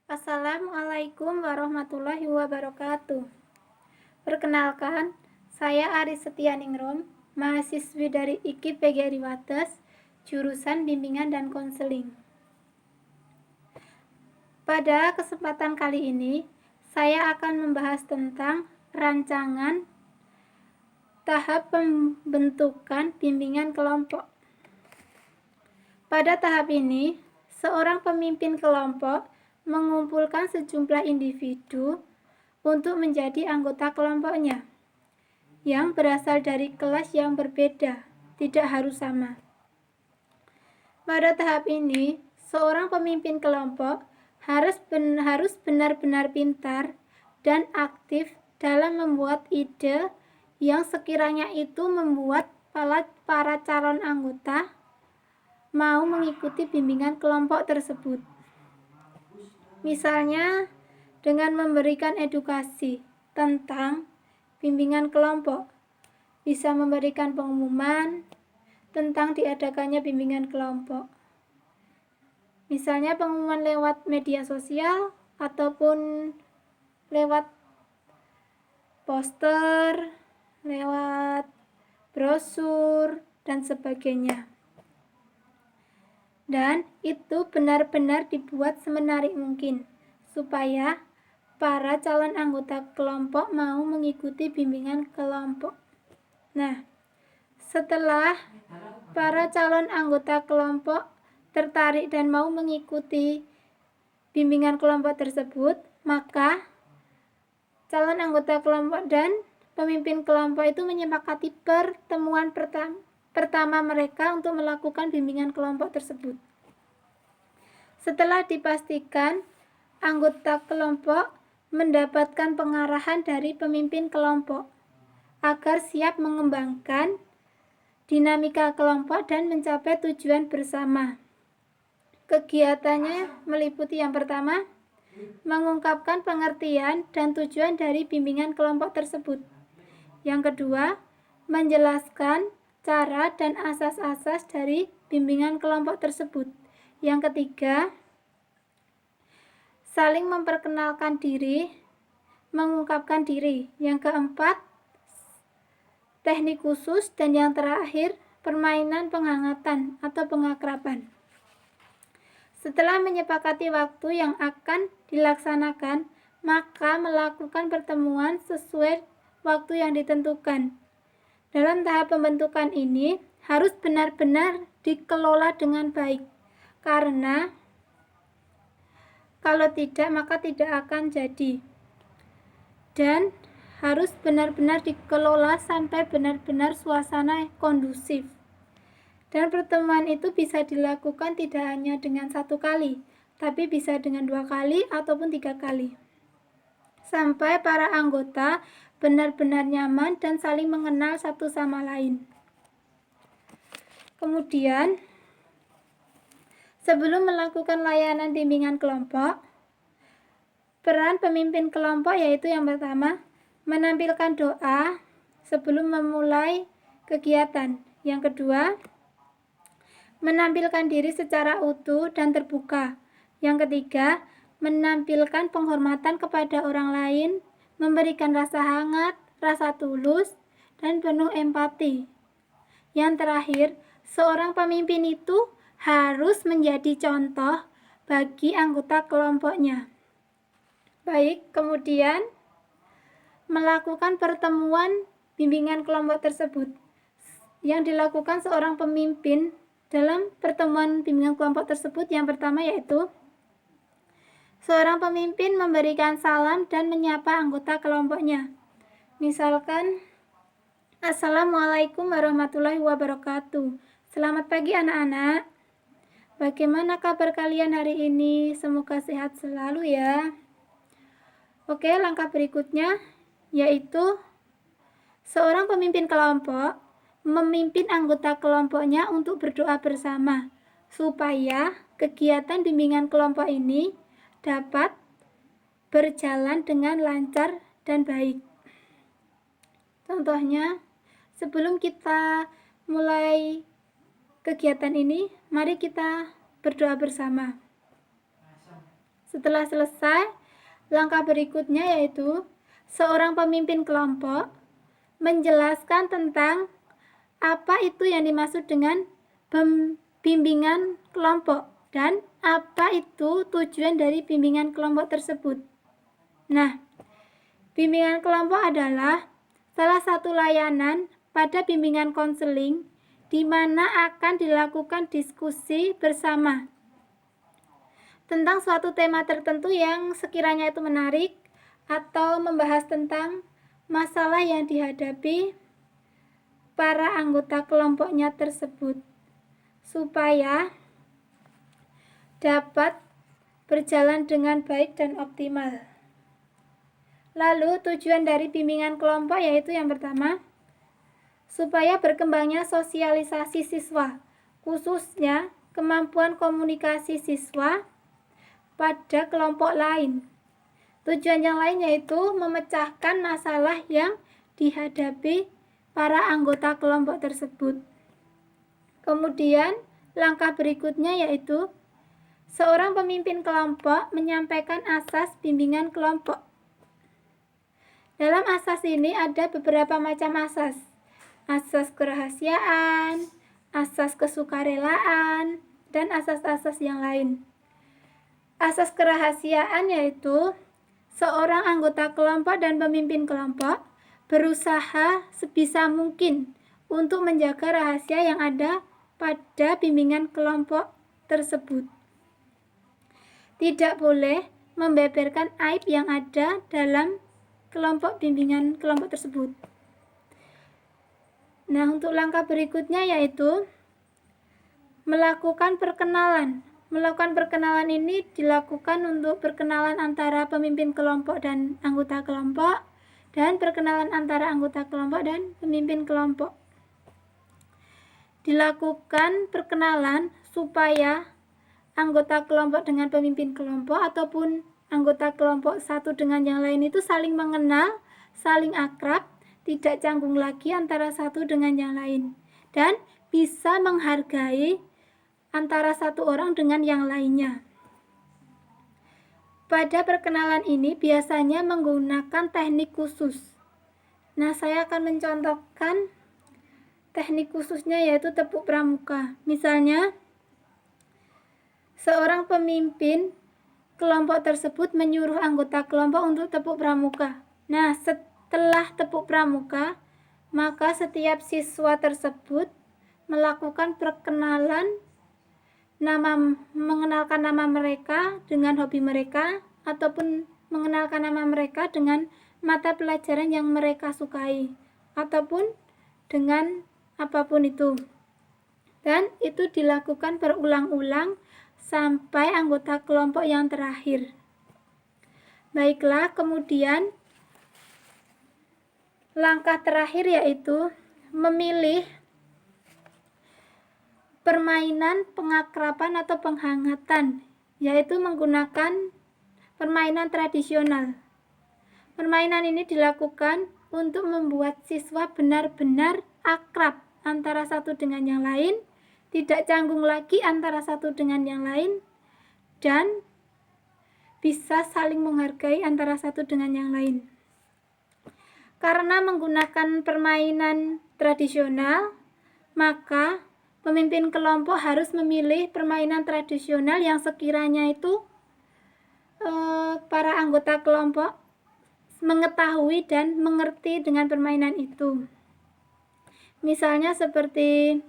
Assalamualaikum warahmatullahi wabarakatuh. Perkenalkan, saya Aris Setianingrum, mahasiswi dari IKIP PGRI Wates, jurusan Bimbingan dan Konseling. Pada kesempatan kali ini, saya akan membahas tentang rancangan tahap pembentukan bimbingan kelompok. Pada tahap ini, seorang pemimpin kelompok mengumpulkan sejumlah individu untuk menjadi anggota kelompoknya yang berasal dari kelas yang berbeda, tidak harus sama. Pada tahap ini, seorang pemimpin kelompok harus benar-benar pintar dan aktif dalam membuat ide yang sekiranya itu membuat para calon anggota mau mengikuti bimbingan kelompok tersebut. Misalnya, dengan memberikan edukasi tentang bimbingan kelompok, bisa memberikan pengumuman tentang diadakannya bimbingan kelompok. Misalnya pengumuman lewat media sosial ataupun lewat poster, lewat brosur, dan sebagainya. Dan itu benar-benar dibuat semenarik mungkin supaya para calon anggota kelompok mau mengikuti bimbingan kelompok. Nah, setelah para calon anggota kelompok tertarik dan mau mengikuti bimbingan kelompok tersebut, maka calon anggota kelompok dan pemimpin kelompok itu menyepakati pertemuan pertama mereka untuk melakukan bimbingan kelompok tersebut. Setelah dipastikan anggota kelompok mendapatkan pengarahan dari pemimpin kelompok agar siap mengembangkan dinamika kelompok dan mencapai tujuan bersama. Kegiatannya meliputi yang pertama, mengungkapkan pengertian dan tujuan dari bimbingan kelompok tersebut. Yang kedua, menjelaskan cara dan asas-asas dari bimbingan kelompok tersebut. Yang ketiga, saling memperkenalkan diri, mengungkapkan diri. Yang keempat, teknik khusus. Dan yang terakhir, permainan penghangatan atau pengakraban. Setelah menyepakati waktu yang akan dilaksanakan, maka melakukan pertemuan sesuai waktu yang ditentukan. Dalam tahap pembentukan ini harus benar-benar dikelola dengan baik, karena kalau tidak maka tidak akan jadi. Dan harus benar-benar dikelola sampai benar-benar suasana kondusif. Dan pertemuan itu bisa dilakukan tidak hanya dengan 1 kali, tapi bisa dengan 2 kali ataupun 3 kali. Sampai para anggota benar-benar nyaman dan saling mengenal satu sama lain. Kemudian, sebelum melakukan layanan bimbingan kelompok, peran pemimpin kelompok yaitu yang pertama, menampilkan doa sebelum memulai kegiatan. Yang kedua, menampilkan diri secara utuh dan terbuka. Yang ketiga, menampilkan penghormatan kepada orang lain, memberikan rasa hangat, rasa tulus, dan penuh empati. Yang terakhir, seorang pemimpin itu harus menjadi contoh bagi anggota kelompoknya. Baik, kemudian melakukan pertemuan bimbingan kelompok tersebut. Yang dilakukan seorang pemimpin dalam pertemuan bimbingan kelompok tersebut yang pertama yaitu seorang pemimpin memberikan salam dan menyapa anggota kelompoknya. Misalkan, Assalamualaikum warahmatullahi wabarakatuh. Selamat pagi anak-anak. Bagaimana kabar kalian hari ini? Semoga sehat selalu ya. Oke, langkah berikutnya yaitu seorang pemimpin kelompok memimpin anggota kelompoknya untuk berdoa bersama supaya kegiatan bimbingan kelompok ini dapat berjalan dengan lancar dan baik. Contohnya, sebelum kita mulai kegiatan ini, mari kita berdoa bersama. Setelah selesai, langkah berikutnya yaitu seorang pemimpin kelompok menjelaskan tentang apa itu yang dimaksud dengan bimbingan kelompok dan apa itu tujuan dari bimbingan kelompok tersebut. Nah, bimbingan kelompok adalah salah satu layanan pada bimbingan konseling di mana akan dilakukan diskusi bersama tentang suatu tema tertentu yang sekiranya itu menarik atau membahas tentang masalah yang dihadapi para anggota kelompoknya tersebut supaya dapat berjalan dengan baik dan optimal. Lalu tujuan dari bimbingan kelompok yaitu yang pertama, supaya berkembangnya sosialisasi siswa, khususnya kemampuan komunikasi siswa pada kelompok lain. Tujuan yang lain yaitu memecahkan masalah yang dihadapi para anggota kelompok tersebut. Kemudian, langkah berikutnya yaitu seorang pemimpin kelompok menyampaikan asas bimbingan kelompok. Dalam asas ini ada beberapa macam asas. Asas kerahasiaan, asas kesukarelaan, dan asas-asas yang lain. Asas kerahasiaan yaitu seorang anggota kelompok dan pemimpin kelompok berusaha sebisa mungkin untuk menjaga rahasia yang ada pada bimbingan kelompok tersebut. Tidak boleh membeberkan aib yang ada dalam kelompok bimbingan kelompok tersebut. Nah, untuk langkah berikutnya yaitu melakukan perkenalan. Melakukan perkenalan ini dilakukan untuk perkenalan antara pemimpin kelompok dan anggota kelompok, dan perkenalan antara anggota kelompok dan pemimpin kelompok. Dilakukan perkenalan supaya anggota kelompok dengan pemimpin kelompok ataupun anggota kelompok satu dengan yang lain itu saling mengenal, saling akrab, tidak canggung lagi antara satu dengan yang lain, dan bisa menghargai antara satu orang dengan yang lainnya. Pada perkenalan ini biasanya menggunakan teknik khusus. Nah, saya akan mencontohkan teknik khususnya yaitu tepuk pramuka. Misalnya, seorang pemimpin kelompok tersebut menyuruh anggota kelompok untuk tepuk pramuka. Nah, setelah tepuk pramuka, maka setiap siswa tersebut melakukan perkenalan, mengenalkan nama mereka dengan hobi mereka, ataupun mengenalkan nama mereka dengan mata pelajaran yang mereka sukai, ataupun dengan apapun itu. Dan itu dilakukan berulang-ulang sampai anggota kelompok yang terakhir. Baiklah, kemudian langkah terakhir yaitu memilih permainan pengakraban atau penghangatan, yaitu menggunakan permainan tradisional. Permainan ini dilakukan untuk membuat siswa benar-benar akrab antara satu dengan yang lain, tidak canggung lagi antara satu dengan yang lain, dan bisa saling menghargai antara satu dengan yang lain. Karena menggunakan permainan tradisional, maka pemimpin kelompok harus memilih permainan tradisional yang sekiranya itu para anggota kelompok mengetahui dan mengerti dengan permainan itu. Misalnya seperti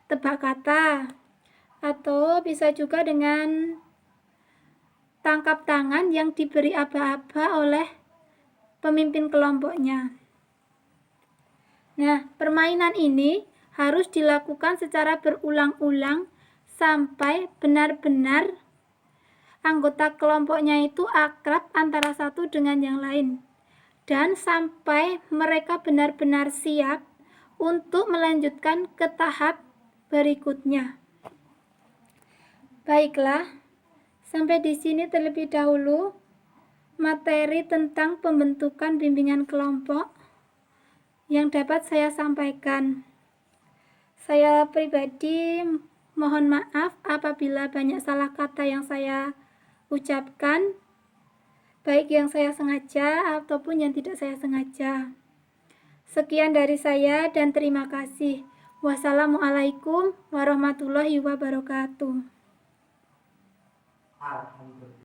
tebak kata, atau bisa juga dengan tangkap tangan yang diberi aba-aba oleh pemimpin kelompoknya. Nah, permainan ini harus dilakukan secara berulang-ulang sampai benar-benar anggota kelompoknya itu akrab antara satu dengan yang lain, dan sampai mereka benar-benar siap untuk melanjutkan ke tahap berikutnya. Baiklah, sampai di sini terlebih dahulu materi tentang pembentukan bimbingan kelompok yang dapat saya sampaikan. Saya pribadi mohon maaf apabila banyak salah kata yang saya ucapkan, baik yang saya sengaja ataupun yang tidak saya sengaja. Sekian dari saya dan terima kasih. Wassalamualaikum warahmatullahi wabarakatuh.